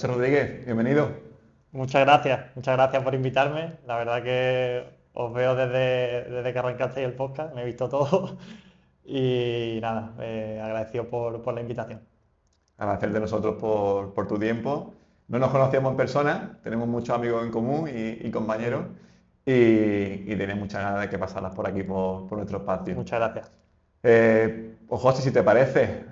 José Rodríguez, bienvenido. Muchas gracias por invitarme. La verdad que os veo desde que arrancasteis el podcast, me he visto todo y nada, agradecido por la invitación. Agradecerte a nosotros por tu tiempo. No nos conocíamos en persona, tenemos muchos amigos en común y compañeros Sí, y tenía muchas ganas de que pasaras por aquí, por nuestro espacio. muchas gracias. Pues José, si te parece,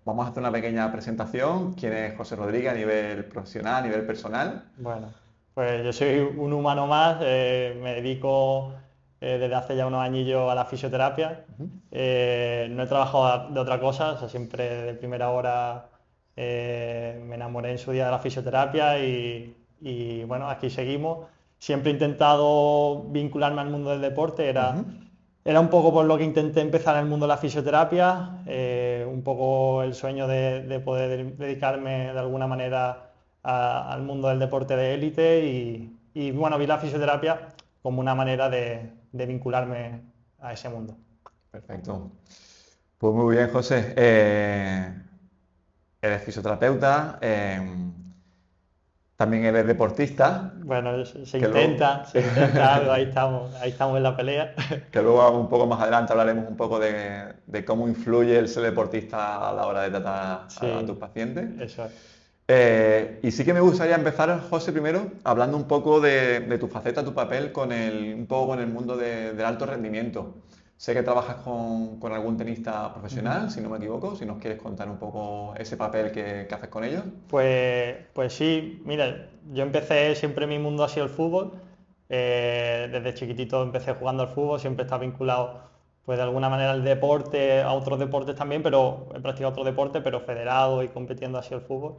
vamos a hacer una pequeña presentación. ¿Quién es José Rodríguez a nivel profesional, a nivel personal? Bueno, pues yo soy un humano más, me dedico desde hace ya unos añillos a la fisioterapia. No he trabajado de otra cosa, o sea, siempre de primera hora me enamoré en su día de la fisioterapia y bueno, aquí seguimos. Siempre he intentado vincularme al mundo del deporte, Ujú. era un poco por lo que intenté empezar en el mundo de la fisioterapia, un poco el sueño de poder dedicarme de alguna manera al mundo del deporte de élite y, bueno, vi la fisioterapia como una manera de vincularme a ese mundo. Perfecto. Pues muy bien, José. Eres fisioterapeuta, también eres deportista, Bueno, que luego, se intenta algo, ahí estamos en la pelea. que luego un poco más adelante hablaremos un poco de cómo influye el ser deportista a la hora de tratar a tus Sí, pacientes. eso es. Y sí que me gustaría empezar, José, primero, hablando un poco de tu faceta, tu papel un poco con el mundo del alto rendimiento. Sé que trabajas con algún tenista Ujú. profesional, si no me equivoco, si nos quieres contar un poco ese papel que haces con ellos. Pues sí, mira, yo empecé siempre mi mundo ha sido el fútbol. Desde chiquitito empecé jugando al fútbol, siempre está vinculado pues de alguna manera al deporte, a otros deportes también, pero he practicado otro deporte, pero federado y compitiendo así el fútbol.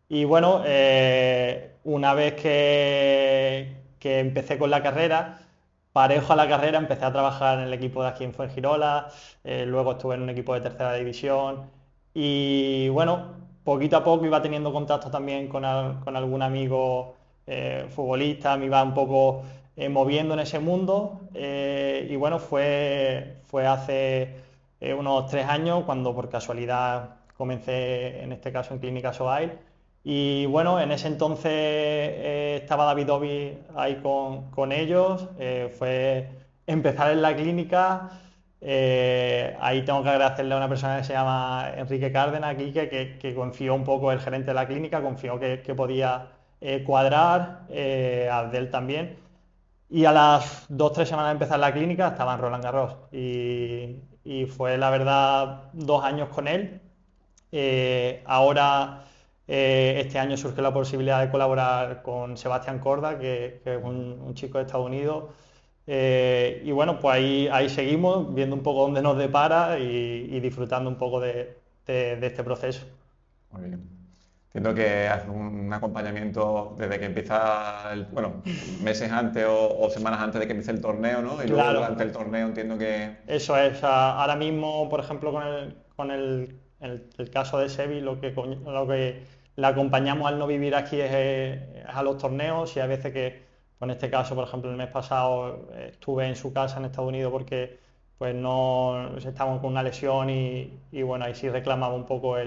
Y bueno, una vez que empecé con la carrera, parejo a la carrera, empecé a trabajar en el equipo de aquí en Fuengirola, luego estuve en un equipo de tercera división y bueno, poquito a poco iba teniendo contacto también con algún amigo futbolista, me iba un poco moviendo en ese mundo y bueno, fue hace unos 3 años cuando por casualidad comencé en este caso en Clínica Sobail y bueno, en ese entonces estaba David Ovi ahí con ellos, fue empezar en la clínica. Ahí tengo que agradecerle a una persona que se llama Enrique Cárdenas, Quique, que confió un poco, el gerente de la clínica, confió que podía cuadrar, a Abdel también. Y a las 2 o 3 semanas de empezar la clínica estaba en Roland Garros. Y fue la verdad 2 años con él. Ahora, este año surge la posibilidad de colaborar con Sebastián Corda, que es un chico de Estados Unidos. Y bueno, pues ahí seguimos, viendo un poco dónde nos depara y disfrutando un poco de este proceso. Muy bien. Entiendo que haces un acompañamiento desde que empieza, bueno, meses antes o semanas antes de que empiece el torneo, ¿no? Y luego Claro, durante el torneo entiendo que... eso es. Ahora mismo, por ejemplo, el caso de Sevi, lo que le acompañamos al no vivir aquí es a los torneos y a veces pues en este caso, por ejemplo, el mes pasado estuve en su casa en Estados Unidos porque pues no estábamos con una lesión y bueno, ahí sí reclamaba un poco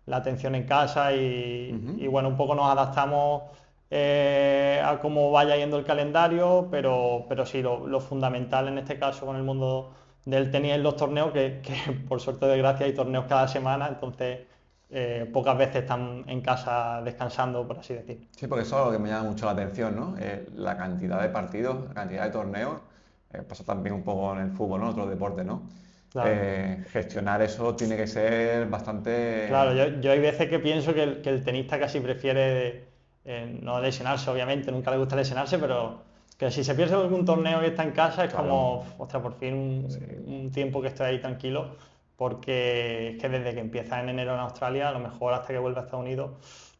la atención en casa y Ujú. bueno, un poco nos adaptamos a cómo vaya yendo el calendario, pero sí, lo fundamental en este caso con el mundo del tenis en los torneos, que por suerte o desgracia hay torneos cada semana, entonces pocas veces están en casa descansando, por así decir. Sí, porque eso es lo que me llama mucho la atención, ¿no? La cantidad de partidos, la cantidad de torneos, pasa también un poco en el fútbol, ¿no? Otros deportes, ¿no? Claro. Gestionar eso tiene que ser Claro, bastante... yo hay veces que pienso que el tenista casi prefiere no lesionarse, obviamente, nunca le gusta lesionarse, pero que si se pierde algún torneo y está en casa es Claro, como, ostras, por fin sí, un tiempo que estoy ahí tranquilo, porque es que desde que empieza en enero en Australia, a lo mejor hasta que vuelva a Estados Unidos,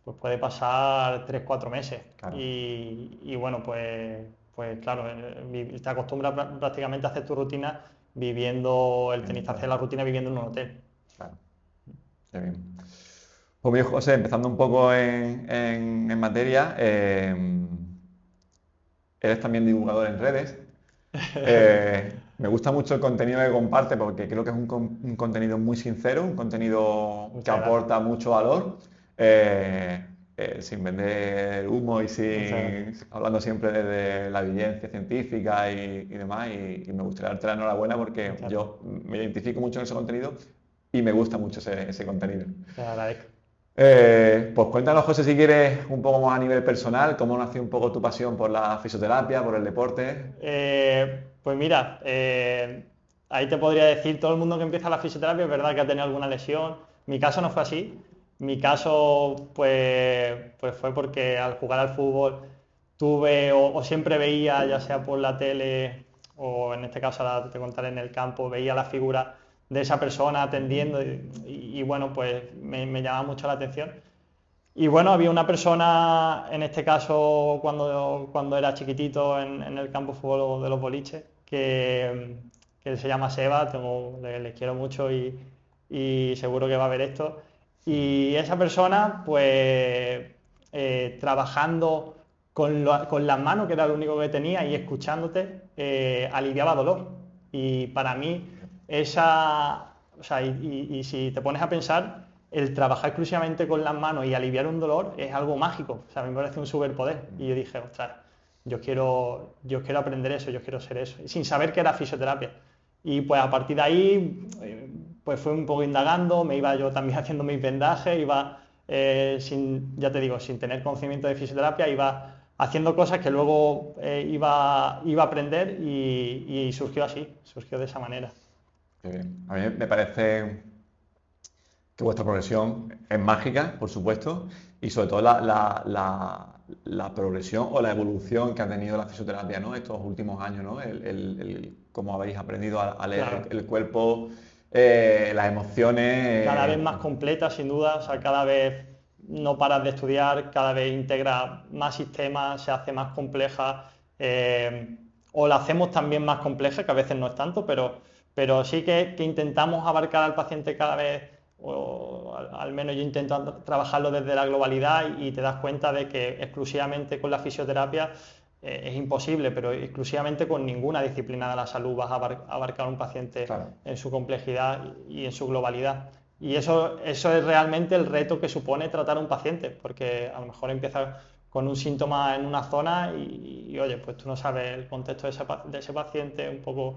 pues puede pasar 3 o 4 meses. claro. Y bueno, pues claro, te acostumbras prácticamente a hacer tu rutina viviendo, el tenista hace la rutina viviendo en un hotel. Claro, qué bien. Pues bien, José, empezando un poco en materia, eres también divulgador en redes. Me gusta mucho el contenido que comparte porque creo que es un contenido muy sincero, un contenido que Muchas gracias. aporta mucho valor. Eh, sin vender humo y hablando siempre desde la evidencia científica y demás. Y me gustaría darte la enhorabuena porque yo me identifico mucho en ese contenido y me gusta mucho ese contenido. Te agradezco. Pues cuéntanos, José, si quieres, un poco más a nivel personal, cómo nació un poco tu pasión por la fisioterapia, por el deporte. Pues mira, ahí te podría decir, todo el mundo que empieza la fisioterapia es verdad que ha tenido alguna lesión. Mi caso no fue así. Mi caso pues fue porque al jugar al fútbol tuve o siempre veía, ya sea por la tele o en este caso ahora te contaré en el campo, veía la figura de esa persona atendiendo y bueno, pues me llamaba mucho la atención. Y bueno, había una persona, en este caso cuando era chiquitito en el campo de fútbol de los boliches, que se llama Seba, le quiero mucho y seguro que va a ver esto. Y esa persona, pues trabajando con las manos, que era lo único que tenía, y escuchándote, aliviaba dolor. Y para mí, o sea, y si te pones a pensar, el trabajar exclusivamente con las manos y aliviar un dolor es algo mágico. O sea, a mí me parece un superpoder. Y yo dije, ostras, yo quiero aprender eso, yo quiero ser eso. Y sin saber que era fisioterapia. Y pues a partir de ahí, pues fui un poco indagando, me iba yo también haciendo mis vendajes, iba, ya te digo, sin tener conocimiento de fisioterapia, iba haciendo cosas que luego iba a aprender y surgió así, surgió de esa manera. Qué bien. A mí me parece que vuestra progresión es mágica, por supuesto, y sobre todo la progresión o la evolución que ha tenido la fisioterapia, ¿no? Estos últimos años, ¿no? Cómo habéis aprendido a leer Claro. el cuerpo, las emociones. Cada vez más completa, sin duda, o sea, cada vez no paras de estudiar, cada vez integra más sistemas, se hace más compleja, o la hacemos también más compleja, que a veces no es tanto, pero sí que intentamos abarcar al paciente cada vez, o al menos yo intento trabajarlo desde la globalidad y te das cuenta de que exclusivamente con la fisioterapia es imposible, pero exclusivamente con ninguna disciplina de la salud vas a abarcar un paciente Claro. en su complejidad y en su globalidad. Y eso es realmente el reto que supone tratar a un paciente, porque a lo mejor empieza con un síntoma en una zona oye, pues tú no sabes el contexto de ese paciente, un poco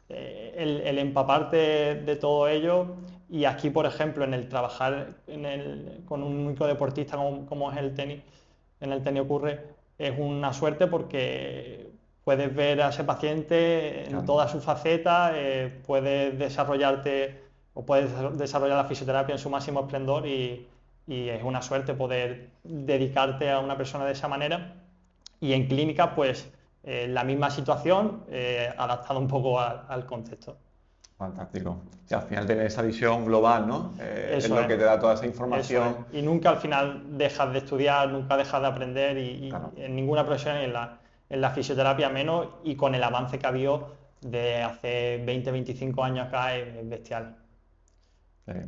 el empaparte de todo ello. Y aquí, por ejemplo, en el trabajar con un microdeportista como es el tenis, en el tenis ocurre, es una suerte porque puedes ver a ese paciente en Claro. todas sus facetas, puedes desarrollarte o puedes desarrollar la fisioterapia en su máximo esplendor y es una suerte poder dedicarte a una persona de esa manera. Y en clínica, pues la misma situación, adaptada un poco al contexto. Fantástico. Y al final tener esa visión global, ¿no? Es Eso lo es. que te da toda esa Eso es. información. Y nunca al final dejas de estudiar, nunca dejas de aprender Claro. y en ninguna profesión, y en la fisioterapia menos, y con el avance que ha habido de hace 20, 25 años acá es bestial. Eh,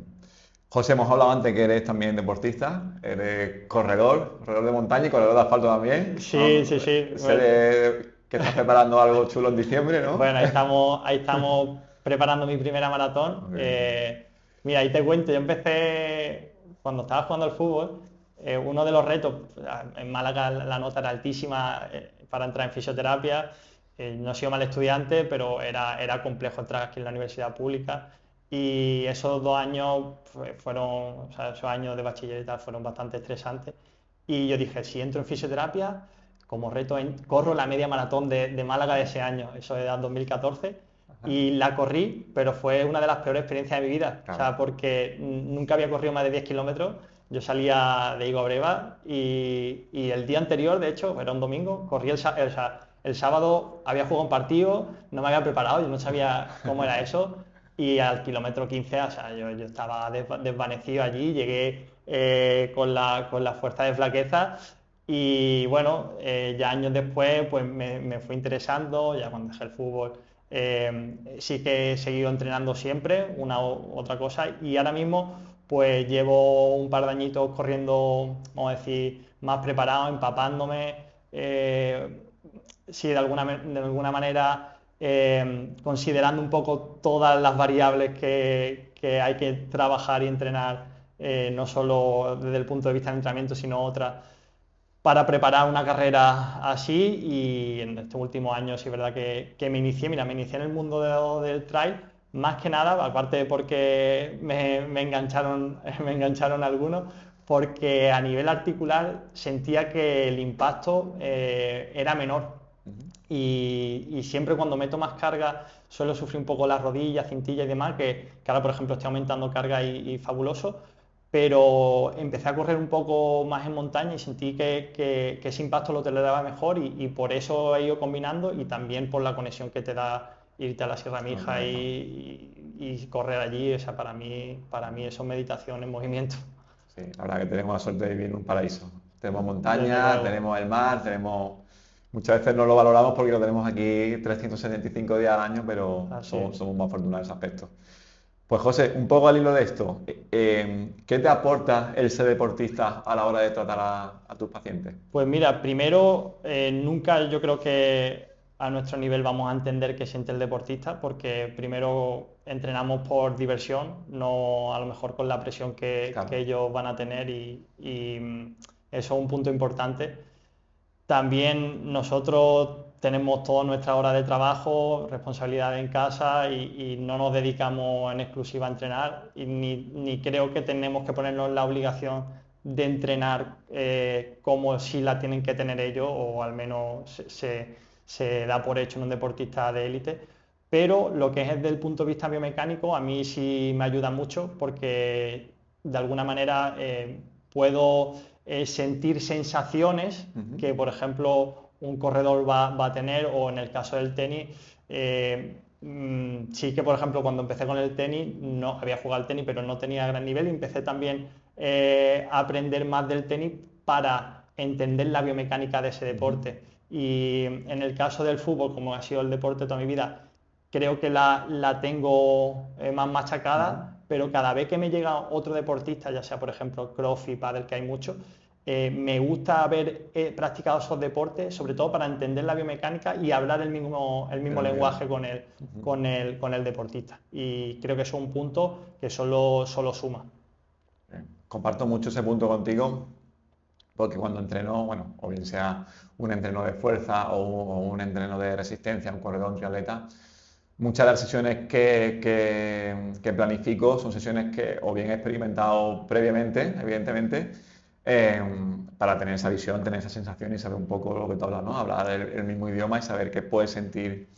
José, hemos hablado antes que eres también deportista, eres corredor de montaña y corredor de asfalto también, Sí, ¿no? sí, sí. Que estás preparando algo chulo en diciembre, ¿no? Bueno, ahí estamos preparando mi primera maratón. Muy bien. Mira, ahí te cuento, yo empecé cuando estaba jugando al fútbol, uno de los retos, en Málaga la nota era altísima para entrar en fisioterapia, no he sido mal estudiante, pero era complejo entrar aquí en la universidad pública y esos 2 años fueron, o sea, esos años de bachiller y tal fueron bastante estresantes y yo dije, si entro en fisioterapia como reto corro la media maratón de Málaga de ese año, eso era 2014, Ajá. y la corrí, pero fue una de las peores experiencias de mi vida, Claro. o sea, porque nunca había corrido más de 10 kilómetros, yo salía de Higo a Breva y el día anterior, de hecho, era un domingo, corrí o sea, el sábado había jugado un partido, no me había preparado, yo no sabía cómo era eso, y al kilómetro 15, o sea, yo estaba desvanecido allí, llegué con la fuerza de flaqueza y bueno, ya años después pues me fui interesando, ya cuando dejé el fútbol sí que he seguido entrenando siempre, una u otra cosa, y ahora mismo pues llevo un par de añitos corriendo, vamos a decir, más preparado, empapándome, sí, de alguna manera considerando un poco todas las variables que hay que trabajar y entrenar no solo desde el punto de vista del entrenamiento, sino otras, para preparar una carrera así. Y en estos últimos años sí es verdad que me inicié en el mundo del trail, más que nada, aparte de porque me engancharon, me engancharon algunos, porque a nivel articular sentía que el impacto era menor. Y siempre cuando meto más carga suelo sufrir un poco las rodillas, cintillas y demás, que ahora por ejemplo estoy aumentando carga y fabuloso, pero empecé a correr un poco más en montaña y sentí que ese impacto lo toleraba mejor y por eso he ido combinando, y también por la conexión que te da irte a la Sierra Mija y correr allí. O sea, para mí eso es meditación en movimiento. Sí, la verdad que tenemos la suerte de vivir en un paraíso. Tenemos Desde montaña, luego. tenemos el mar, tenemos... Muchas veces no lo valoramos porque lo tenemos aquí 375 días al año, pero Así somos, es. somos más afortunados en ese aspecto. Pues José, un poco al hilo de esto, ¿qué te aporta el ser deportista a la hora de tratar a tus pacientes? Pues mira, primero, nunca yo creo que a nuestro nivel vamos a entender qué siente el deportista, porque primero entrenamos por diversión, no a lo mejor con la presión que Claro. ellos van a tener, y eso es un punto importante. También nosotros tenemos toda nuestra hora de trabajo, responsabilidad en casa, y no nos dedicamos en exclusiva a entrenar, y ni creo que tenemos que ponernos la obligación de entrenar como si la tienen que tener ellos, o al menos se da por hecho en un deportista de élite. Pero lo que es desde el punto de vista biomecánico, a mí sí me ayuda mucho, porque de alguna manera puedo sentir sensaciones Ujú. que, por ejemplo, un corredor va a tener, o en el caso del tenis, sí que, por ejemplo, cuando empecé con el tenis, no había jugado al tenis, pero no tenía gran nivel, y empecé también a aprender más del tenis para entender la biomecánica de ese Ujú. deporte. Y en el caso del fútbol, como ha sido el deporte toda mi vida, creo que la tengo más Ujú. machacada, pero cada vez que me llega otro deportista, ya sea por ejemplo CrossFit, pádel, que hay mucho, me gusta haber practicado esos deportes, sobre todo para entender la biomecánica y hablar el mismo Pero mira, lenguaje con ujú. con el deportista. Y creo que eso es un punto que solo suma. Comparto mucho ese punto contigo, porque cuando entreno, bueno, o bien sea un entreno de fuerza o un entreno de resistencia, un corredor, un triatleta, muchas de las sesiones que planifico son sesiones que o bien he experimentado previamente, evidentemente, eh, para tener esa visión, tener esa sensación y saber un poco lo que tú hablas, ¿no? Hablar el mismo idioma y saber qué puedes sentir,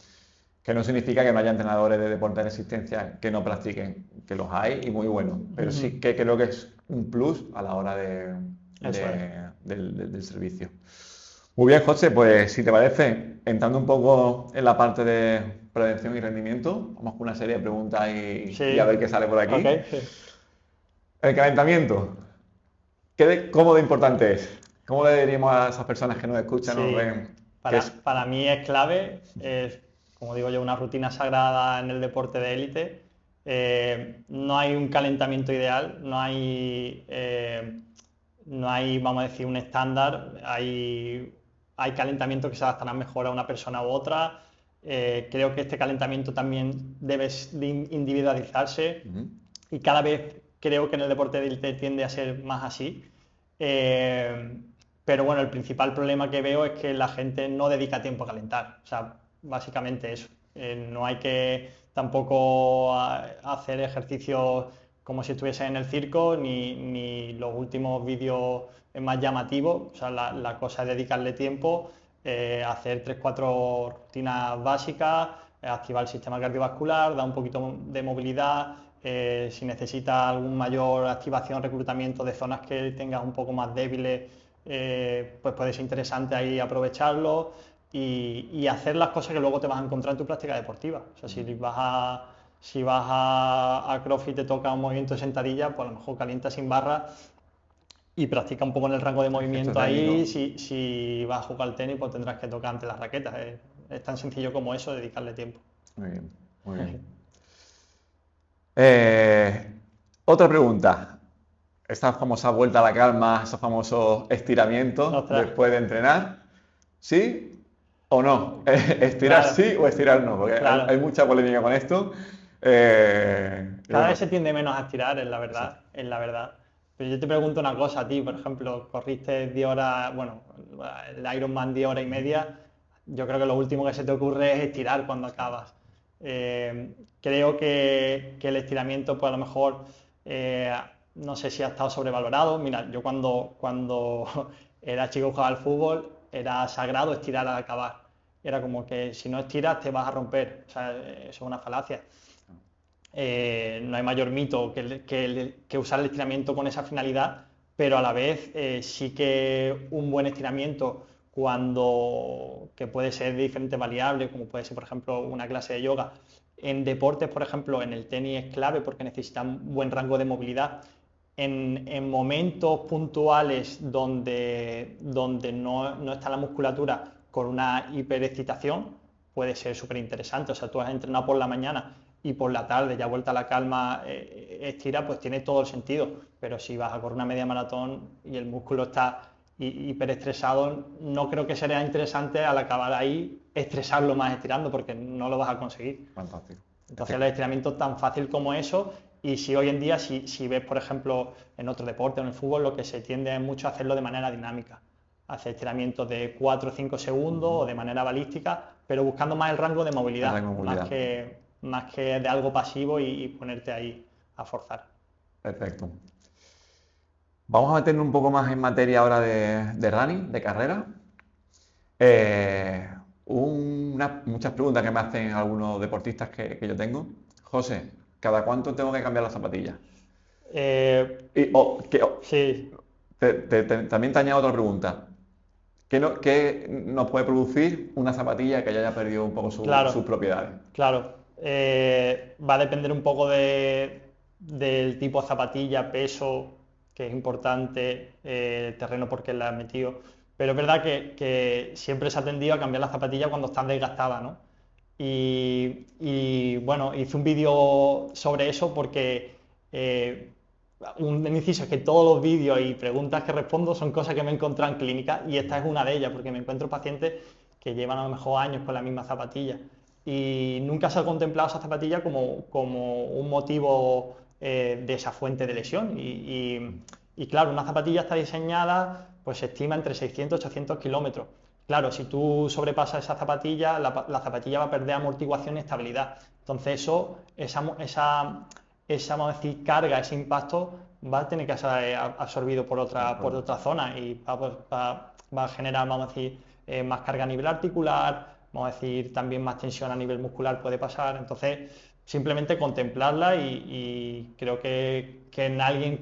que no significa que no haya entrenadores de deporte de resistencia que no practiquen, que los hay y muy buenos, pero Ujú. sí que creo que es un plus a la hora Eso es. del servicio. Muy bien, José, pues si te parece, entrando un poco en la parte de prevención y rendimiento, vamos con una serie de preguntas y a ver Sí, qué sale por ok. aquí. El calentamiento, ¿cómo de importante es? ¿Cómo le diríamos a esas personas que nos escuchan o nos Sí, ven que es... para mí es clave, es, como digo yo, una rutina sagrada en el deporte de élite. No hay un calentamiento ideal, no hay, vamos a decir, un estándar. Hay calentamientos que se adaptarán mejor a una persona u otra. Creo que este calentamiento también debe de individualizarse, Ujú. y cada vez creo que en el deporte de élite tiende a ser más así. Eh, pero bueno, el principal problema que veo es que la gente no dedica tiempo a calentar. O sea, básicamente eso. No hay que tampoco hacer ejercicios como si estuviese en el circo, ni los últimos vídeos más llamativos. O sea, la cosa es dedicarle tiempo, hacer 3 4 rutinas básicas, activar el sistema cardiovascular, dar un poquito de movilidad. Si necesita algún mayor activación, reclutamiento de zonas que tengas un poco más débiles, pues puede ser interesante ahí aprovecharlo, y hacer las cosas que luego te vas a encontrar en tu práctica deportiva. O sea, si vas a CrossFit y te toca un movimiento de sentadilla, pues a lo mejor calienta sin barra y practica un poco en el rango de El gesto movimiento ahí. técnico. Si vas a jugar al tenis, pues tendrás que tocar ante las raquetas. Es tan sencillo como eso, dedicarle tiempo. Muy bien, muy bien. Eh, Otra pregunta. Esta famosa vuelta a la calma, esos famosos estiramientos Ostras, después de entrenar, ¿sí o no? ¿Estirar claro, sí o estirar no? Porque hay claro. mucha polémica con esto. Y Cada bueno, vez se tiende menos a estirar, es la exacto. verdad, es la verdad. Pero yo te pregunto una cosa a ti, por ejemplo, corriste 10 horas, bueno, el Ironman 10 horas y media, yo creo que lo último que se te ocurre es estirar cuando acabas. Creo que el estiramiento, pues a lo mejor, eh, no sé si ha estado sobrevalorado. Mira, yo cuando era chico y jugaba al fútbol, era sagrado estirar al acabar. Era como que si no estiras te vas a romper. O sea, eso es una falacia. No hay mayor mito que usar el estiramiento con esa finalidad, pero a la vez sí que un buen estiramiento que puede ser de diferentes variables, como puede ser por ejemplo una clase de yoga, en deportes por ejemplo en el tenis es clave porque necesitan buen rango de movilidad. En momentos puntuales donde no está la musculatura con una hiperexcitación, puede ser súper interesante. O sea, tú has entrenado por la mañana y por la tarde, ya vuelta a la calma, estira, pues tiene todo el sentido. Pero si vas a correr una media maratón y el músculo está hiperestresado, no creo que sea interesante al acabar ahí estresarlo más estirando, porque no lo vas a conseguir. Fantástico. Entonces el estiramiento es tan fácil como eso. Y si hoy en día, si ves, por ejemplo, en otro deporte, en el fútbol, lo que se tiende mucho a hacerlo de manera dinámica. Hacer estiramientos de 4 o 5 segundos o de manera balística, pero buscando más el rango de movilidad, El rango de movilidad. Más que de algo pasivo y ponerte ahí a forzar. Perfecto. Vamos a meternos un poco más en materia ahora de running, de carrera. Muchas preguntas que me hacen algunos deportistas que yo tengo. José, ¿cada cuánto tengo que cambiar las zapatillas? Eh, sí, También te añado otra pregunta. ¿Qué nos puede producir una zapatilla que ya haya perdido un poco sus claro, propiedades? claro. Va a depender un poco del tipo de zapatilla, peso, que es importante, terreno porque la has metido. Pero es verdad que siempre se ha tendido a cambiar la zapatilla cuando están desgastada, ¿no? Bueno, hice un vídeo sobre eso porque eh, un inciso es que todos los vídeos y preguntas que respondo son cosas que me he encontrado en clínica y esta es una de ellas porque me encuentro pacientes que llevan a lo mejor años con la misma zapatilla y nunca se ha contemplado esa zapatilla como un motivo de esa fuente de lesión y claro, una zapatilla está diseñada, pues se estima entre 600 y 800 kilómetros. Claro, si tú sobrepasas esa zapatilla, la zapatilla va a perder amortiguación y estabilidad. Entonces vamos a decir, carga, ese impacto va a tener que ser absorbido por otra zona y va a generar, vamos a decir, más carga a nivel articular, vamos a decir, también más tensión a nivel muscular puede pasar. Entonces, simplemente contemplarla y creo que en alguien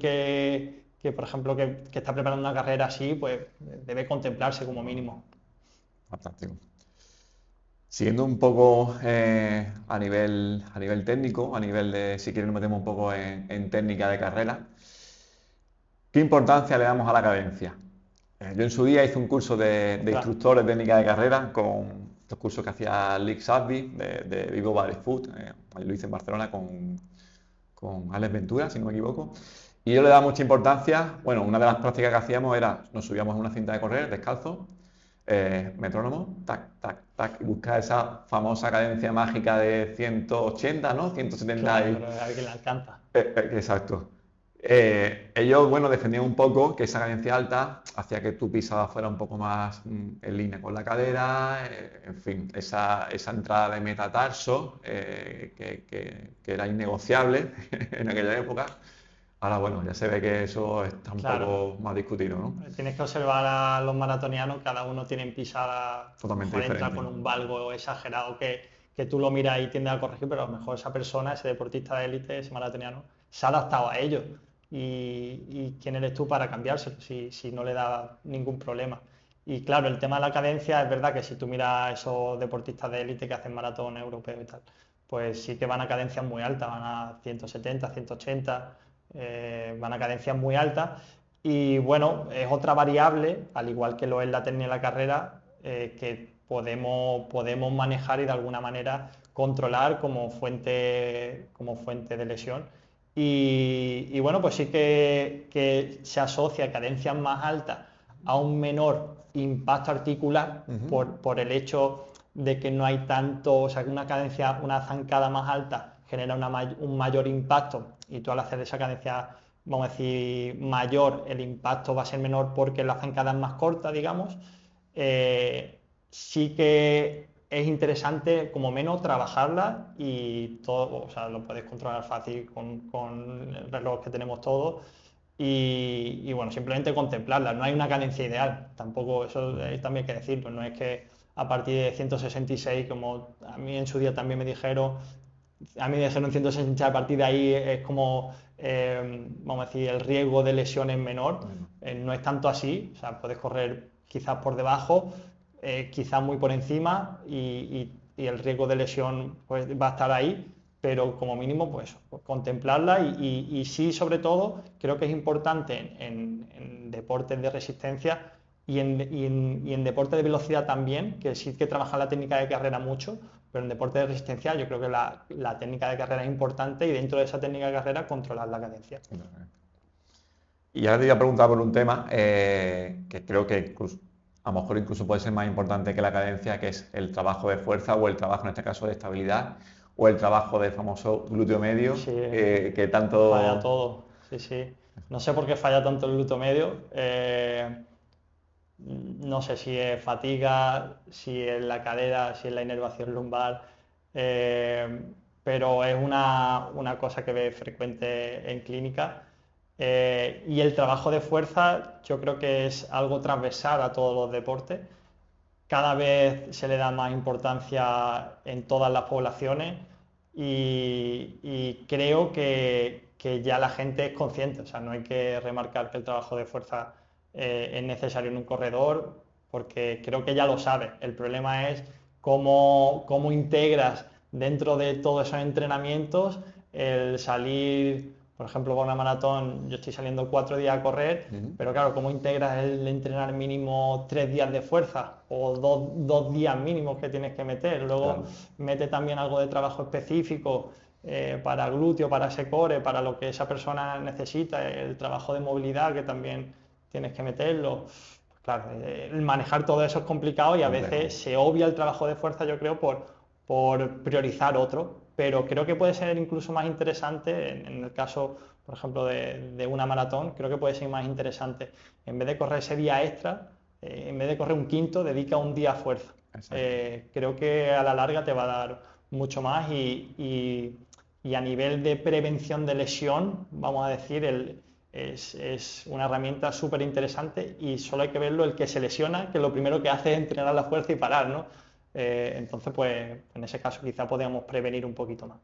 por ejemplo, que está preparando una carrera así, pues debe contemplarse como mínimo. Fantástico. Siguiendo un poco a nivel técnico, a nivel de, si quieres nos metemos un poco en técnica de carrera, ¿qué importancia le damos a la cadencia? Yo en su día hice un curso de Claro, instructor de técnica de carrera con estos cursos que hacía Lick Sadby de Vivo Barefoot, lo hice en Barcelona con Alex Ventura, si no me equivoco. Y yo le daba mucha importancia, bueno, una de las prácticas que hacíamos era, nos subíamos en una cinta de correr descalzo, metrónomo, tac, tac, tac, y buscar esa famosa cadencia mágica de 180, ¿no? 170 claro, y... pero a alguien le alcanza. Exacto. Ellos, bueno, defendían un poco que esa cadencia alta hacía que tu pisada fuera un poco más en línea con la cadera, en fin, esa entrada de metatarso que era innegociable en aquella época. Ahora, bueno, ya se ve que eso está un Claro, poco más discutido, ¿no? tienes que observar a los maratonianos, cada uno tiene pisada, a lo Totalmente mejor entra diferente. con un valgo exagerado que tú lo miras y tiendes a corregir, pero a lo mejor esa persona, ese deportista de élite, ese maratoniano, se ha adaptado a ello. Y quién eres tú para cambiárselo si no le da ningún problema. Y claro, el tema de la cadencia, es verdad que si tú miras a esos deportistas de élite que hacen maratón europeo y tal, pues sí que van a cadencias muy altas, van a 170, 180, van a cadencias muy altas y bueno, es otra variable, al igual que lo es la técnica de la carrera, que podemos manejar y de alguna manera controlar como fuente de lesión. Y bueno, pues sí que se asocia cadencias más altas a un menor impacto articular Ujú. por el hecho de que no hay tanto, o sea, que una zancada más alta genera un mayor impacto y tú al hacer esa cadencia vamos a decir, mayor, el impacto va a ser menor porque la zancada es más corta, digamos. Sí que es interesante, como menos, trabajarla y todo, o sea, lo puedes controlar fácil con el reloj que tenemos todos. Y bueno, simplemente contemplarla, no hay una cadencia ideal, tampoco, eso también hay que decirlo, no es que a partir de 166, como a mí en su día también me dijeron, a mí me dijeron 166, a partir de ahí es como, vamos a decir, el riesgo de lesión es menor, no es tanto así, o sea, puedes correr quizás por debajo, quizás muy por encima y el riesgo de lesión pues, va a estar ahí, pero como mínimo pues contemplarla y sí, sobre todo, creo que es importante en deportes de resistencia y en deporte de velocidad también, que sí que trabaja la técnica de carrera mucho, pero en deporte de resistencia yo creo que la técnica de carrera es importante y dentro de esa técnica de carrera controlar la cadencia. Y ahora te voy a preguntar por un tema que creo que a lo mejor incluso puede ser más importante que la cadencia, que es el trabajo de fuerza o el trabajo, en este caso, de estabilidad o el trabajo del famoso glúteo medio, Sí, que tanto... falla todo, sí, sí. No sé por qué falla tanto el glúteo medio. No sé si es fatiga, si es la cadera, si es la inervación lumbar, eh, pero es una cosa que ve frecuente en clínica. Y el trabajo de fuerza yo creo que es algo transversal a todos los deportes. Cada vez se le da más importancia en todas las poblaciones y creo que ya la gente es consciente, o sea, no hay que remarcar que el trabajo de fuerza es necesario en un corredor, porque creo que ya lo sabe. El problema es cómo integras dentro de todos esos entrenamientos el salir, por ejemplo, con una maratón, yo estoy saliendo 4 días a correr, pero claro, cómo integras el entrenar mínimo 3 días de fuerza o dos días mínimos que tienes que meter. Luego mete también algo de trabajo específico para glúteo, para ese core, para lo que esa persona necesita, el trabajo de movilidad que también tienes que meterlo. Claro, el manejar todo eso es complicado y a veces se obvia el trabajo de fuerza, yo creo, por priorizar otro, pero creo que puede ser incluso más interesante, en el caso, por ejemplo, de una maratón, creo que puede ser más interesante, en vez de correr ese día extra, en vez de correr un quinto, dedica un día a fuerza. Creo que a la larga te va a dar mucho más y a nivel de prevención de lesión, vamos a decir, es una herramienta súper interesante y solo hay que verlo el que se lesiona, que lo primero que hace es entrenar la fuerza y parar, ¿no? Entonces, pues en ese caso quizá podríamos prevenir un poquito más.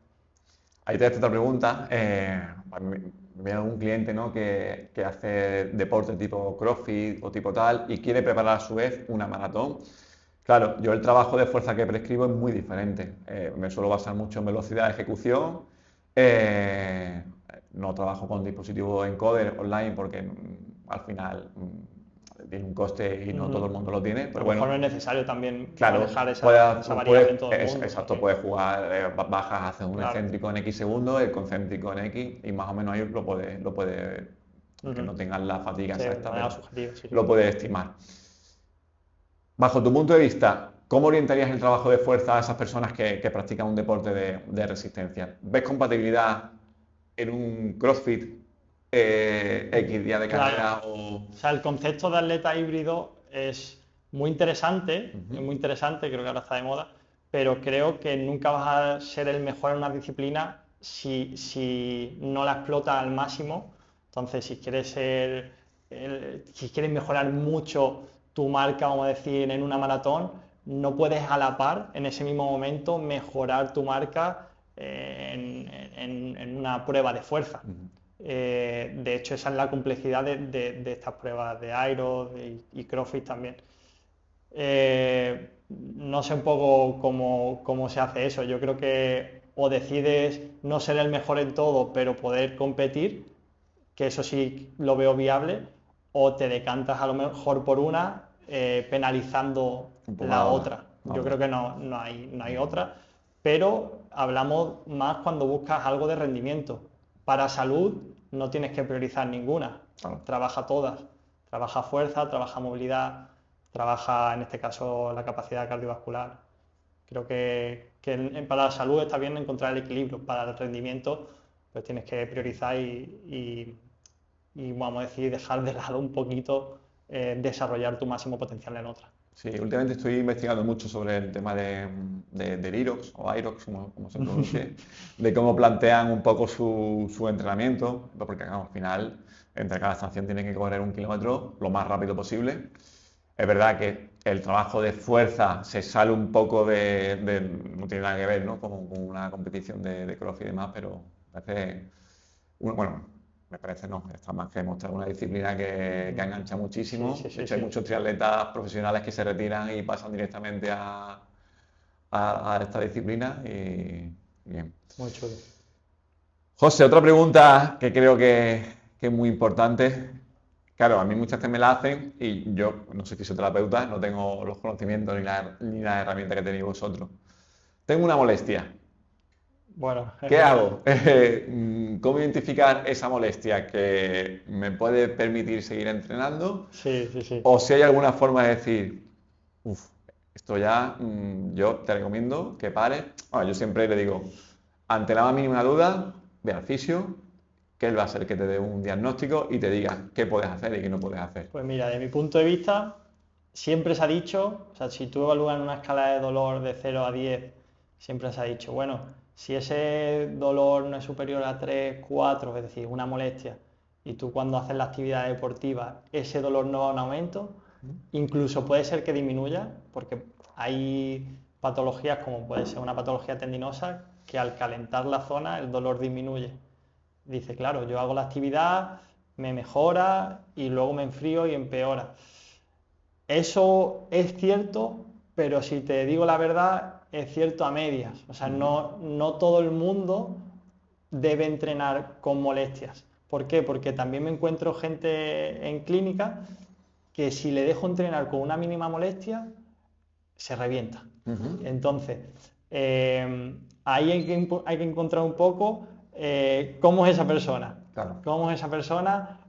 Ahí te hago otra pregunta. Me viene un cliente, ¿no? que hace deporte tipo CrossFit o tipo tal y quiere preparar a su vez una maratón. Claro, yo el trabajo de fuerza que prescribo es muy diferente. Me suelo basar mucho en velocidad de ejecución. Eh, no trabajo con dispositivos encoder online porque al final tiene un coste y no todo el mundo lo tiene. A Pero lo bueno, mejor no es necesario también claro, manejar esa variable en todo el mundo. exacto, puedes jugar, bajas, haces un Claro. excéntrico en X segundos, el concéntrico en X, y más o menos ahí lo puedes, aunque no tengas la fatiga Sí, de exacta, manera pero subjetiva, sí. lo puedes estimar. Bajo tu punto de vista, ¿cómo orientarías el trabajo de fuerza a esas personas que practican un deporte de resistencia? ¿Ves compatibilidad en un CrossFit X día de Claro. carrera o...? O sea, el concepto de atleta híbrido es muy interesante, creo que ahora está de moda, pero creo que nunca vas a ser el mejor en una disciplina si no la explotas al máximo. Entonces, si quieres mejorar mucho tu marca, vamos a decir, en una maratón, no puedes a la par, en ese mismo momento, mejorar tu marca en una prueba de fuerza. De hecho, esa es la complejidad de estas pruebas de Aero y CrossFit también. No sé un poco cómo se hace eso. Yo creo que o decides no ser el mejor en todo, pero poder competir, que eso sí lo veo viable, o te decantas a lo mejor por una, penalizando Un poco la la otra. otra. Yo creo que no hay otra, pero hablamos más cuando buscas algo de rendimiento. Para salud no tienes que priorizar ninguna, trabaja todas. Trabaja fuerza, trabaja movilidad, trabaja en este caso la capacidad cardiovascular. Creo que para la salud está bien encontrar el equilibrio. Para el rendimiento, pues tienes que priorizar y vamos a decir, dejar de lado un poquito desarrollar tu máximo potencial en otra. Sí, últimamente estoy investigando mucho sobre el tema del IROX o IROX, como se pronuncie, de cómo plantean un poco su entrenamiento, porque al final entre cada estación tienen que correr 1 kilómetro lo más rápido posible. Es verdad que el trabajo de fuerza se sale un poco no tiene nada que ver, ¿no? Con una competición de cross y demás, pero parece, bueno, me parece no, está más que demostrado una disciplina que engancha muchísimo. Sí, sí, De hecho, hay sí. muchos triatletas profesionales que se retiran y pasan directamente a esta disciplina y bien. Muy chulo. José, otra pregunta que creo que es muy importante. Claro, a mí muchas veces me la hacen y yo no soy fisioterapeuta, no tengo los conocimientos ni la herramienta que tenéis vosotros. Tengo una molestia. Bueno, ¿Qué hago? ¿Cómo identificar esa molestia que me puede permitir seguir entrenando? sí, sí, sí. O si hay alguna forma de decir, uff, esto ya, yo te recomiendo que pares. Bueno, yo siempre le digo, ante la más mínima duda, ve al fisio, que él va a ser el que te dé un diagnóstico y te diga qué puedes hacer y qué no puedes hacer. Pues mira, de mi punto de vista, siempre se ha dicho, o sea, si tú evalúas en una escala de dolor de 0 a 10, siempre se ha dicho, bueno, si ese dolor no es superior a 3, 4, es decir, una molestia, y tú cuando haces la actividad deportiva, ese dolor no va en aumento, incluso puede ser que disminuya, porque hay patologías como puede ser una patología tendinosa, que al calentar la zona el dolor disminuye. Dice, claro, yo hago la actividad, me mejora y luego me enfrío y empeora. Eso es cierto, pero si te digo la verdad, es cierto a medias. O sea, no todo el mundo debe entrenar con molestias. ¿Por qué? Porque también me encuentro gente en clínica que si le dejo entrenar con una mínima molestia, se revienta. Entonces, ahí hay que encontrar un poco cómo es esa persona. Claro. Cómo es esa persona.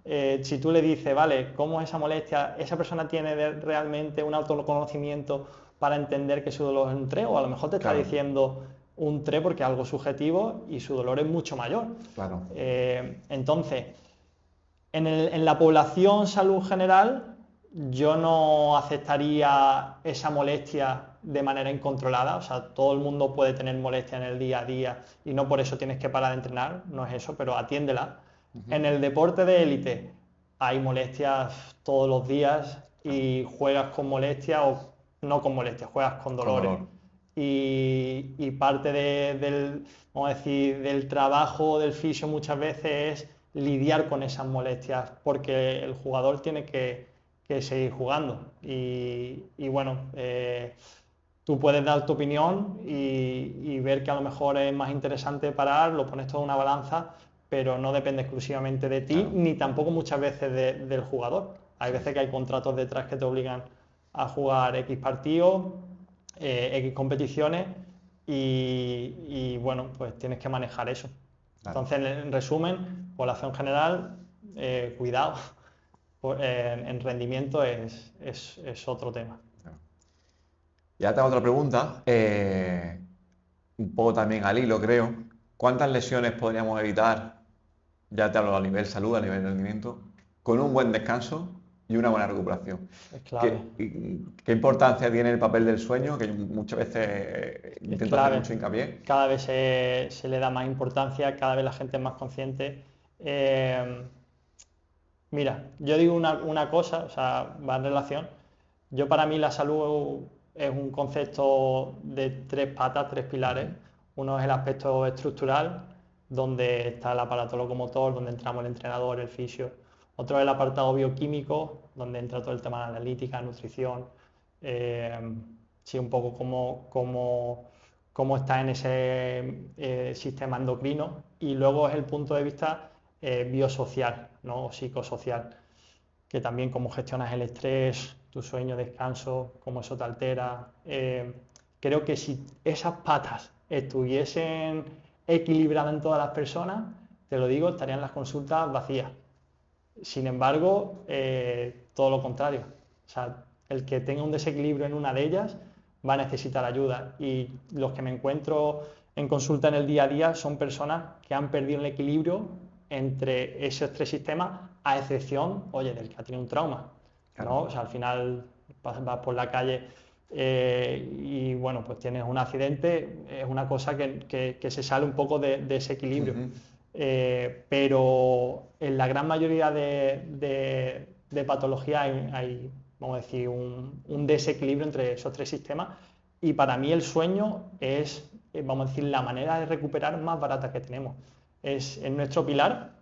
Si tú le dices, vale, cómo es esa molestia, esa persona tiene realmente un autoconocimiento para entender que su dolor es un TRE, o a lo mejor te está Claro. diciendo un TRE porque es algo subjetivo y su dolor es mucho mayor. Claro. Entonces, en la población salud general, yo no aceptaría esa molestia de manera incontrolada. O sea, todo el mundo puede tener molestia en el día a día y no por eso tienes que parar de entrenar, no es eso, pero atiéndela. En el deporte de élite hay molestias todos los días y juegas con molestias o no con molestias, juegas con dolores. dolor. Y parte vamos a decir, del trabajo del fisio muchas veces es lidiar con esas molestias porque el jugador tiene que seguir jugando. Y bueno, tú puedes dar tu opinión y ver que a lo mejor es más interesante parar, lo pones todo en una balanza, pero no depende exclusivamente de ti, Claro. ni tampoco muchas veces del jugador. Hay veces que hay contratos detrás que te obligan a jugar X partidos, X competiciones y bueno, pues tienes que manejar eso. Claro. Entonces, en resumen, población general, cuidado, en rendimiento es otro tema. Ya te hago otra pregunta, un poco también al hilo, creo. ¿Cuántas lesiones podríamos evitar, ya te hablo a nivel salud, a nivel rendimiento, con un buen descanso y una buena recuperación? Es clave. ¿Qué importancia tiene el papel del sueño? Que muchas veces intento hacer mucho hincapié. Cada vez se le da más importancia, cada vez la gente es más consciente. Mira, yo digo una cosa, o sea, va en relación. Yo para mí la salud es un concepto de 3 patas, 3 pilares. Uno es el aspecto estructural, donde está el aparato locomotor, donde entramos el entrenador, el fisio. Otro es el apartado bioquímico, donde entra todo el tema de analítica, nutrición, sí, un poco cómo está en ese sistema endocrino. Y luego es el punto de vista biosocial, ¿no? O psicosocial, que también cómo gestionas el estrés, tu sueño, descanso, cómo eso te altera. Creo que si esas patas estuviesen equilibradas en todas las personas, te lo digo, estarían las consultas vacías. Sin embargo, todo lo contrario. O sea, el que tenga un desequilibrio en una de ellas va a necesitar ayuda. Y los que me encuentro en consulta en el día a día son personas que han perdido el equilibrio entre esos tres sistemas, a excepción, oye, del que ha tenido un trauma, ¿no? O sea, al final vas por la calle y bueno, pues tienes un accidente, es una cosa que se sale un poco de ese equilibrio. Pero en la gran mayoría de patologías hay, vamos a decir, un desequilibrio entre esos tres sistemas, y para mí el sueño es, vamos a decir, la manera de recuperar más barata que tenemos. Es nuestro pilar,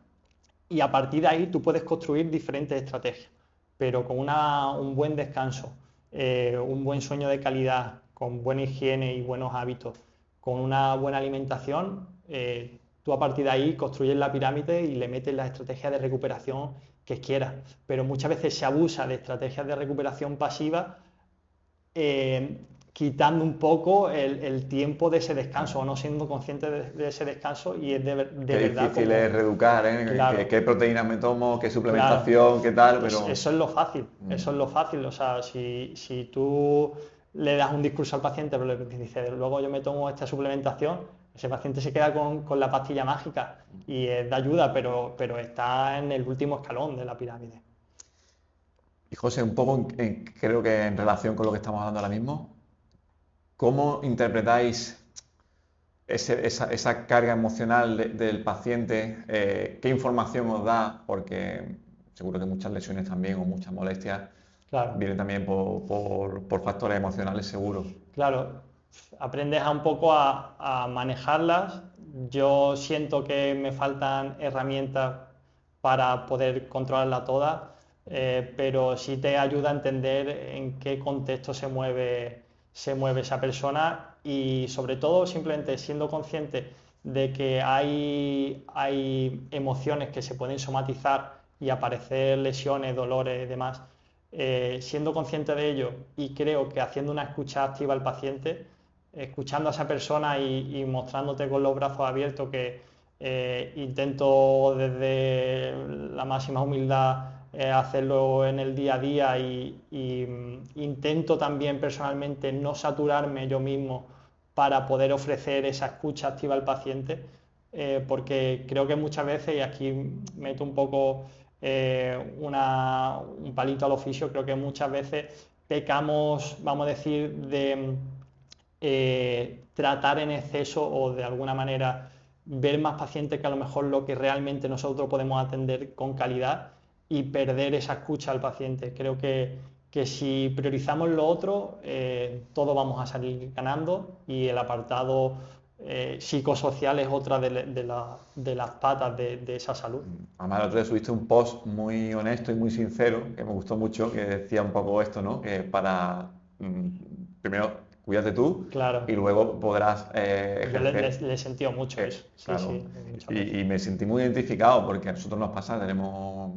y a partir de ahí tú puedes construir diferentes estrategias, pero con un buen descanso, un buen sueño de calidad, con buena higiene y buenos hábitos, con una buena alimentación, tú a partir de ahí construyes la pirámide y le metes la estrategia de recuperación que quieras. Pero muchas veces se abusa de estrategias de recuperación pasiva, quitando un poco el tiempo de ese descanso, o no siendo consciente de ese descanso, y es de Qué verdad difícil como... es reeducar, ¿eh? Claro. ¿Qué proteínas me tomo? ¿Qué Claro, suplementación? ¿Qué tal? Pero... eso es lo fácil, eso es lo fácil. O sea, si tú le das un discurso al paciente, pero le dices, luego yo me tomo esta suplementación, ese paciente se queda con la pastilla mágica y es de ayuda, pero está en el último escalón de la pirámide. Y José, un poco creo que en relación con lo que estamos hablando ahora mismo, ¿cómo interpretáis esa carga emocional del paciente? ¿Qué información os da? Porque seguro que muchas lesiones también o muchas molestias Claro. vienen también por factores emocionales, seguro. Claro, aprendes un poco a manejarlas. Yo siento que me faltan herramientas para poder controlarla toda, pero sí te ayuda a entender en qué contexto se mueve esa persona, y sobre todo simplemente siendo consciente de que hay emociones que se pueden somatizar y aparecer lesiones, dolores y demás. Siendo consciente de ello, y creo que haciendo una escucha activa al paciente, escuchando a esa persona y mostrándote con los brazos abiertos, que intento desde la máxima humildad hacerlo en el día a día, y intento también personalmente no saturarme yo mismo para poder ofrecer esa escucha activa al paciente, porque creo que muchas veces, y aquí meto un poco un palito al oficio, creo que muchas veces pecamos, vamos a decir, de tratar en exceso, o de alguna manera ver más pacientes que a lo mejor lo que realmente nosotros podemos atender con calidad, y perder esa escucha al paciente. Creo que si priorizamos lo otro, todos vamos a salir ganando, y el apartado psicosocial es otra de las patas de esa salud. Además, el otro día subiste un post muy honesto y muy sincero, que me gustó mucho, que decía un poco esto, ¿no? Que primero, cuídate tú, Claro. y luego podrás Yo le ejercer. he sentido mucho eso. Sí, Claro. sí, muchas veces. Y me sentí muy identificado, porque a nosotros nos pasa, tenemos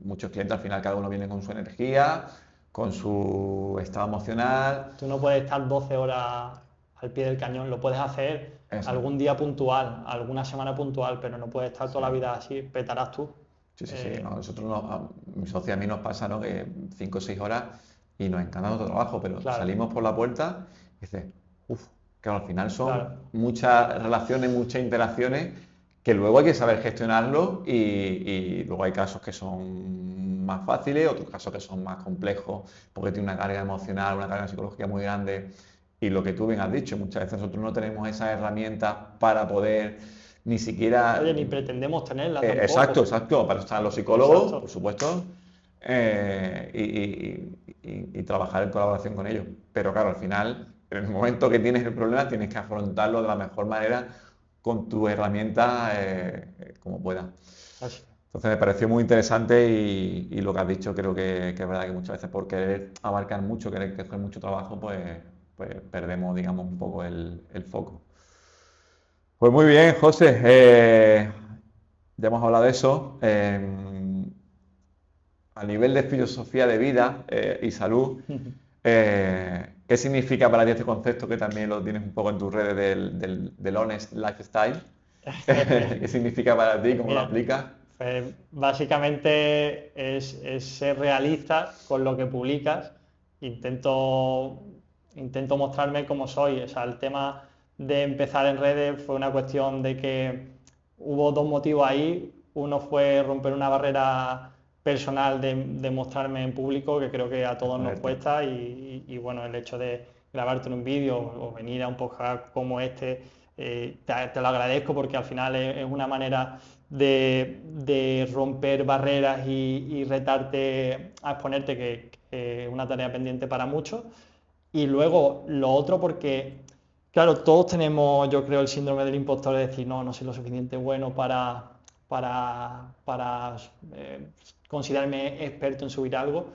muchos clientes, al final cada uno viene con su energía, con su estado emocional. Tú no puedes estar 12 horas al pie del cañón, lo puedes hacer Eso. algún día puntual, alguna semana puntual, pero no puedes estar toda la vida así, petarás tú. Sí. No, mi socio y a mí nos pasa, ¿no? Que 5 o 6 horas y nos encanta nuestro trabajo, pero Claro. salimos por la puerta y dices, uff, claro, al final son Claro. muchas relaciones, muchas interacciones, que luego hay que saber gestionarlo, y luego hay casos que son más fáciles, otros casos que son más complejos, porque tiene una carga emocional, una carga psicológica muy grande. Y lo que tú bien has dicho, muchas veces nosotros no tenemos esas herramientas para poder ni siquiera... Oye, ni pretendemos tenerla tampoco. Exacto, para eso están los psicólogos, Exacto. por supuesto, y trabajar en colaboración con ellos. Pero claro, al final, en el momento que tienes el problema, tienes que afrontarlo de la mejor manera, con tu herramienta, como puedas. Así. Entonces me pareció muy interesante, y lo que has dicho creo que es verdad, que muchas veces por querer abarcar mucho, querer coger mucho trabajo, pues perdemos, digamos, un poco el foco. Pues muy bien, José, ya hemos hablado de eso. A nivel de filosofía de vida y salud, ¿qué significa para ti este concepto, que también lo tienes un poco en tus redes, del honest lifestyle? ¿Qué significa para ti? ¿Cómo lo Mira, aplicas? pues básicamente es ser realista con lo que publicas. Intento mostrarme como soy. O sea, el tema de empezar en redes fue una cuestión de que hubo dos motivos ahí. Uno fue romper una barrera personal de mostrarme en público, que creo que a todos nos Exponerte. cuesta, y bueno, el hecho de grabarte en un vídeo o venir a un podcast como este, te lo agradezco porque al final es una manera de romper barreras y retarte a exponerte, que es una tarea pendiente para muchos. Y luego lo otro porque, claro, todos tenemos, yo creo, el síndrome del impostor de decir, no, no soy lo suficiente bueno para considerarme experto en subir algo.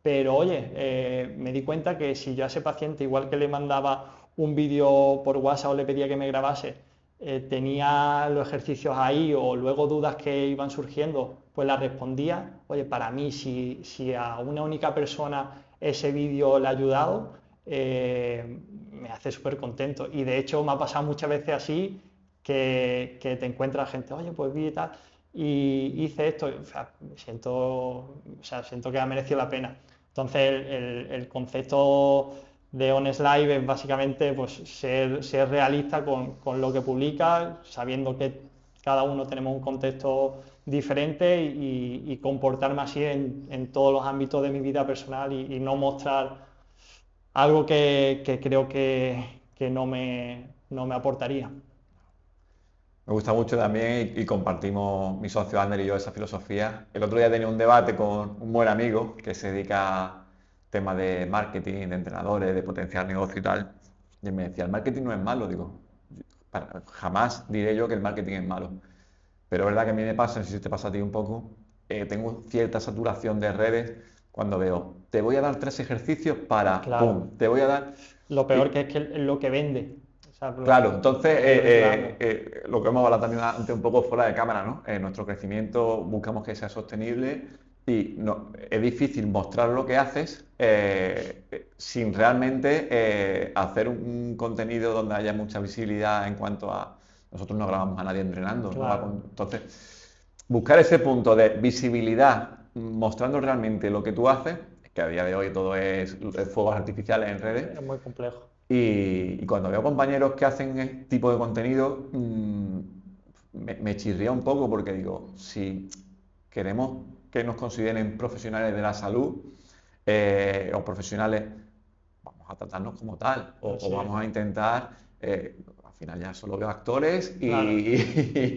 Pero oye, me di cuenta que si yo a ese paciente, igual que le mandaba un vídeo por WhatsApp o le pedía que me grabase, tenía los ejercicios ahí o luego dudas que iban surgiendo, pues las respondía. Oye, para mí, si a una única persona ese vídeo le ha ayudado, me hace súper contento. Y de hecho me ha pasado muchas veces así que te encuentras gente, oye, pues vi y tal, y hice esto, o sea, siento que ha merecido la pena. Entonces el concepto de Honest Live es básicamente pues, ser realista con lo que publicas, sabiendo que cada uno tenemos un contexto diferente y comportarme así en todos los ámbitos de mi vida personal y no mostrar algo que creo que no me aportaría. Me gusta mucho también y compartimos mi socio Ander y yo esa filosofía. El otro día tenía un debate con un buen amigo que se dedica a temas de marketing, de entrenadores, de potenciar negocio y tal. Y él me decía, el marketing no es malo. Digo, jamás diré yo que el marketing es malo. Pero es verdad que a mí me pasa, no sé si te pasa a ti un poco, tengo cierta saturación de redes cuando veo, te voy a dar 3 ejercicios para, Claro, pum, te voy a dar... lo peor y- que es que lo que vende, o sea, Claro, entonces claro, lo que hemos hablado también antes un poco fuera de cámara, ¿no? Nuestro crecimiento buscamos que sea sostenible y es difícil mostrar lo que haces sin realmente hacer un contenido donde haya mucha visibilidad en cuanto a... Nosotros no grabamos a nadie entrenando, ¿no? claro. Entonces, buscar ese punto de visibilidad mostrando realmente lo que tú haces, que a día de hoy todo es fuegos artificiales en redes, Es muy complejo. y cuando veo compañeros que hacen este tipo de contenido, me chirría un poco porque digo, si queremos que nos consideren profesionales de la salud o profesionales, vamos a tratarnos como tal o Sí, vamos a intentar, al final ya solo veo actores claro. y...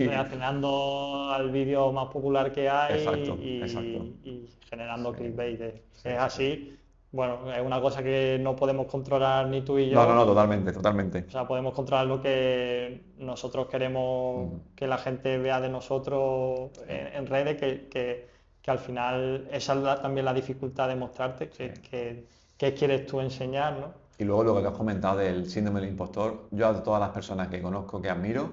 Reaccionando al vídeo más popular que hay Exacto, exacto. y generando Sí, clickbait. sí, Es sí, sí. así. Bueno, es una cosa que no podemos controlar ni tú y No, no, no, yo. totalmente, totalmente. O sea, podemos controlar lo que nosotros queremos Ujú, que la gente vea de nosotros sí, en redes, que al final esa es también la dificultad de mostrarte, sí. qué quieres tú enseñar, ¿no? Y luego lo que has comentado del síndrome del impostor, yo a todas las personas que conozco, que admiro,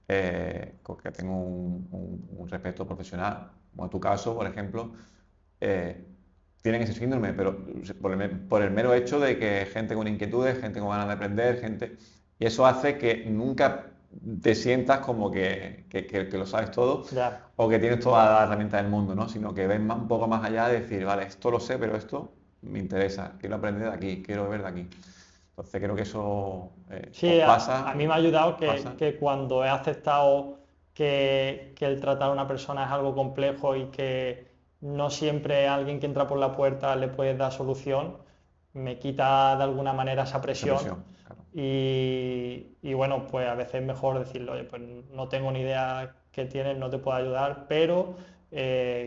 que tengo un respeto profesional, como en tu caso, por ejemplo, eh, tienen ese síndrome, pero por el mero hecho de que gente con inquietudes, gente con ganas de aprender, gente... Y eso hace que nunca te sientas como que lo sabes todo Ya, o que tienes todas las herramientas del mundo, ¿no? Sino que ves un poco más allá de decir, vale, esto lo sé, pero esto me interesa, quiero aprender de aquí, quiero ver de aquí. Entonces creo que eso os sí, a pasa, mí me ha ayudado pasa. que cuando he aceptado que el tratar a una persona es algo complejo y que no siempre a alguien que entra por la puerta le puedes dar solución, me quita de alguna manera esa Esa presión presión, claro. y bueno, pues a veces es mejor decirle, oye, pues no tengo ni idea qué tienes, no te puedo ayudar, pero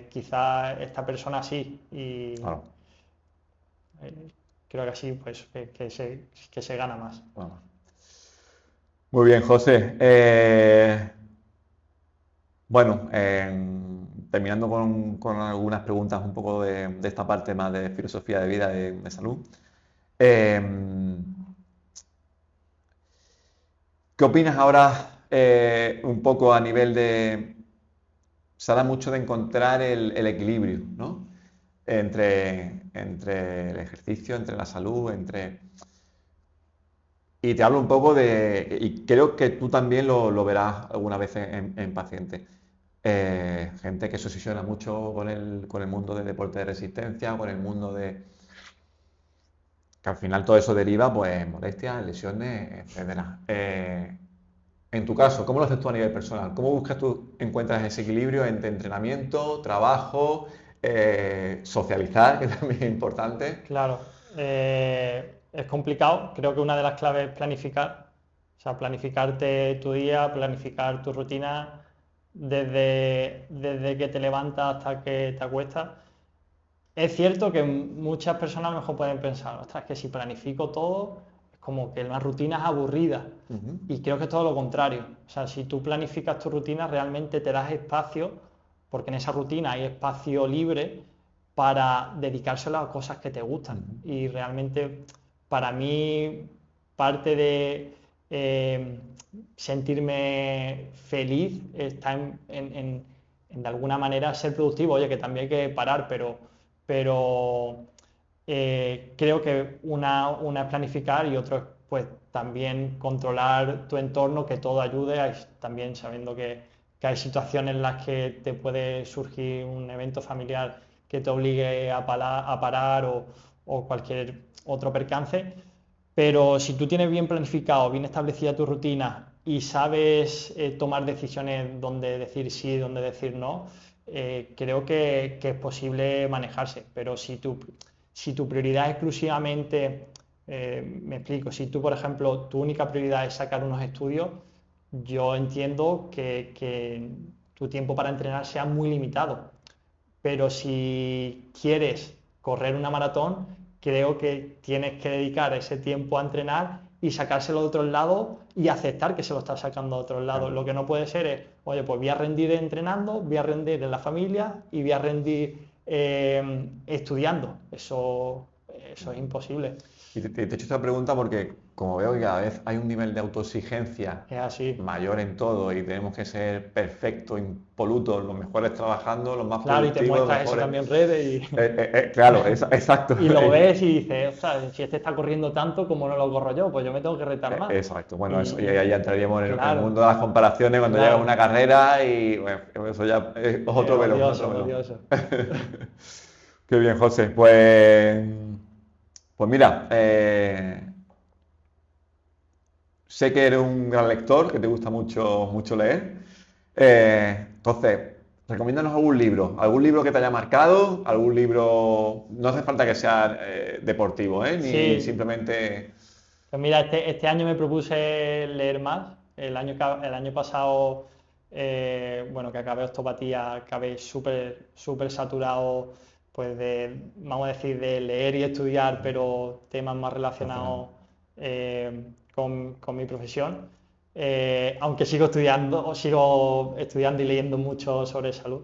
quizá esta persona sí y Claro, eh, creo que así pues que se gana más. bueno. Muy bien, José. Bueno, terminando con algunas preguntas un poco de esta parte más de filosofía de vida, de salud. Eh, ¿Qué opinas ahora un poco a nivel de... Se habla mucho de encontrar el equilibrio, ¿no? Entre el ejercicio, entre la salud, entre... Y te hablo un poco de... Y creo que tú también lo verás alguna vez en pacientes. Gente que se obsesiona mucho con el mundo del deporte de resistencia, con el mundo de... Que al final todo eso deriva, pues, en molestias, lesiones, etcétera. En tu caso, ¿cómo lo haces tú a nivel personal? ¿Cómo buscas tú, encuentras ese equilibrio entre entrenamiento, trabajo, socializar, que también es importante? Claro, es complicado. Creo que una de las claves es planificar. O sea, planificarte tu día, planificar tu rutina desde que te levantas hasta que te acuestas. Es cierto que muchas personas a lo mejor pueden pensar, ostras, que si planifico todo, es como que la rutina es aburrida. Ujú. Y creo que es todo lo contrario. O sea, si tú planificas tu rutina, realmente te das espacio, porque en esa rutina hay espacio libre para dedicárselo a cosas que te gustan. Ujú. Y realmente, para mí, parte de eh, sentirme feliz está en de alguna manera ser productivo. Oye, que también hay que parar, pero creo que una es planificar y otro es pues también controlar tu entorno, que todo ayude, también sabiendo que hay situaciones en las que te puede surgir un evento familiar que te obligue a parar o cualquier otro percance, pero si tú tienes bien planificado, bien establecida tu rutina y sabes tomar decisiones donde decir sí, donde decir no, creo que es posible manejarse. Pero si tu prioridad es exclusivamente, me explico, si tú, por ejemplo, tu única prioridad es sacar unos estudios, yo entiendo que tu tiempo para entrenar sea muy limitado. Pero si quieres correr una maratón, creo que tienes que dedicar ese tiempo a entrenar y sacárselo de otros lados y aceptar que se lo estás sacando de otros lados. Claro. Lo que no puede ser es, oye, pues voy a rendir entrenando, voy a rendir en la familia y voy a rendir estudiando. Eso es imposible. Y te he hecho esta pregunta porque como veo que cada vez hay un nivel de autoexigencia Es así. mayor en todo y tenemos que ser perfectos, impolutos, los mejores trabajando, los más Claro, y te productivos, los muestras eso mejores. también en redes Claro, exacto. y lo ves y dices, ostras, si este está corriendo tanto, ¿cómo no lo corro yo? Pues yo me tengo que retar más. Exacto. Bueno, eso, y ahí Y ya entraríamos en el mundo claro, de las comparaciones cuando llega claro, una carrera y bueno, eso ya es otro melón, otro odioso, melón. odioso. Qué bien, José. Pues mira, sé que eres un gran lector, que te gusta mucho, mucho leer. Entonces, recomiéndanos algún libro que te haya marcado, algún libro, no hace falta que sea deportivo, ¿eh? Ni Sí, simplemente... pues mira, este año me propuse leer más. El año pasado, bueno, que acabé osteopatía, acabé súper súper saturado, pues vamos a decir, de leer y estudiar, pero temas más Razonable. relacionados con mi profesión. Aunque sigo estudiando y leyendo mucho sobre salud.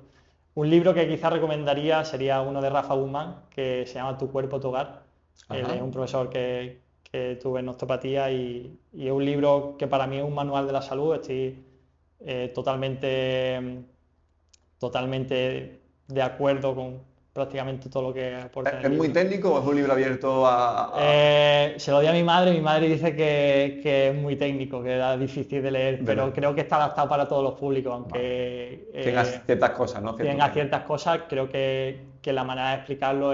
Un libro que quizás recomendaría sería uno de Rafa Guzmán, que se llama Tu cuerpo, tu hogar. Él Ajá. es un profesor que tuve en osteopatía y es un libro que para mí es un manual de la salud. Estoy totalmente de acuerdo con prácticamente todo lo que aporta en ¿Es el muy libro. técnico o es un libro abierto Se lo di a mi madre dice que es muy técnico, que era difícil de leer, de pero leer? creo que está adaptado para todos los públicos, Vale. aunque Tenga ciertas cosas, ¿no? Ciertos tenga temas. ciertas cosas, creo que la manera de explicarlo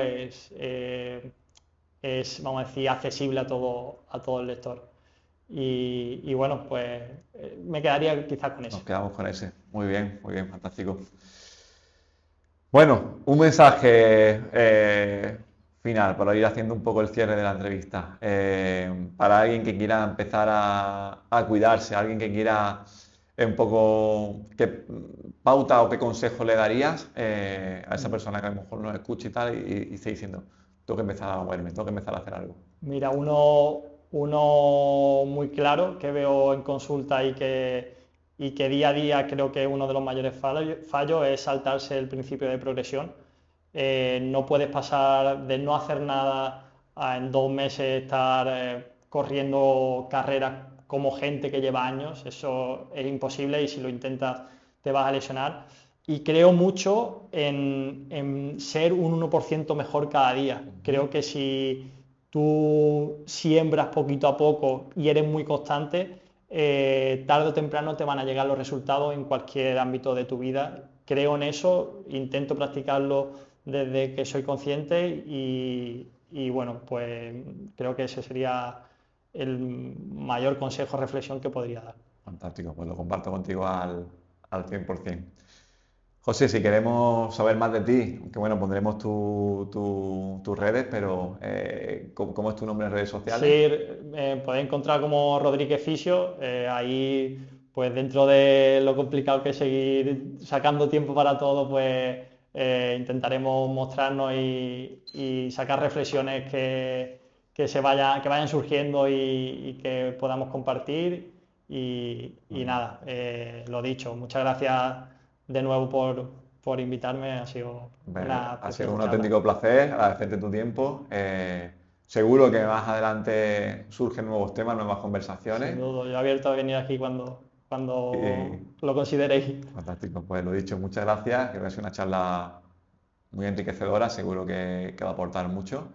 vamos a decir, accesible a todo el lector. Y bueno, pues me quedaría quizás con Nos ese. quedamos con ese. Muy bien, fantástico. Bueno, un mensaje final para ir haciendo un poco el cierre de la entrevista. Para alguien que quiera empezar a cuidarse, alguien que quiera un poco qué pauta o qué consejo le darías a esa persona que a lo mejor nos escucha y tal y esté diciendo, tengo que empezar a moverme, tengo que empezar a hacer algo. Mira, uno muy claro que veo en consulta y que día a día creo que uno de los mayores fallos es saltarse el principio de progresión. No puedes pasar de no hacer nada a en 2 meses estar corriendo carreras como gente que lleva años. Eso es imposible y si lo intentas te vas a lesionar. Y creo mucho en ser un 1% mejor cada día. Creo que si tú siembras poquito a poco y eres muy constante, tarde o temprano te van a llegar los resultados en cualquier ámbito de tu vida. Creo en eso, intento practicarlo desde que soy consciente y bueno, pues creo que ese sería el mayor consejo o reflexión que podría dar. Fantástico, pues lo comparto contigo al 100%. José, si queremos saber más de ti, aunque bueno, pondremos tus redes, pero ¿cómo es tu nombre en redes sociales? Sí, me podéis encontrar como Rodríguez Fisio, ahí pues dentro de lo complicado que es seguir sacando tiempo para todo, pues intentaremos mostrarnos y sacar reflexiones que vayan surgiendo y que podamos compartir. Y nada, lo dicho, muchas gracias de nuevo por invitarme, ha sido una Ha sido preciosa un charla. auténtico placer, agradecerte tu tiempo. Seguro que más adelante surgen nuevos temas, nuevas Sin conversaciones. duda, yo abierto a venir aquí cuando Y lo consideréis. fantástico, pues lo dicho, muchas gracias. Creo que ha sido una charla muy enriquecedora, seguro que va a aportar mucho.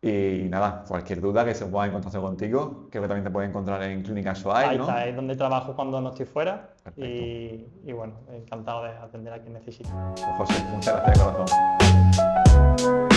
Y nada, cualquier duda que se ponga en contacto contigo, creo que también te puedes encontrar en Clínica Soain, Ahí está, ¿no? es donde trabajo cuando no estoy fuera Perfecto. y bueno, encantado de atender a quien necesite. Pues José, muchas gracias de corazón.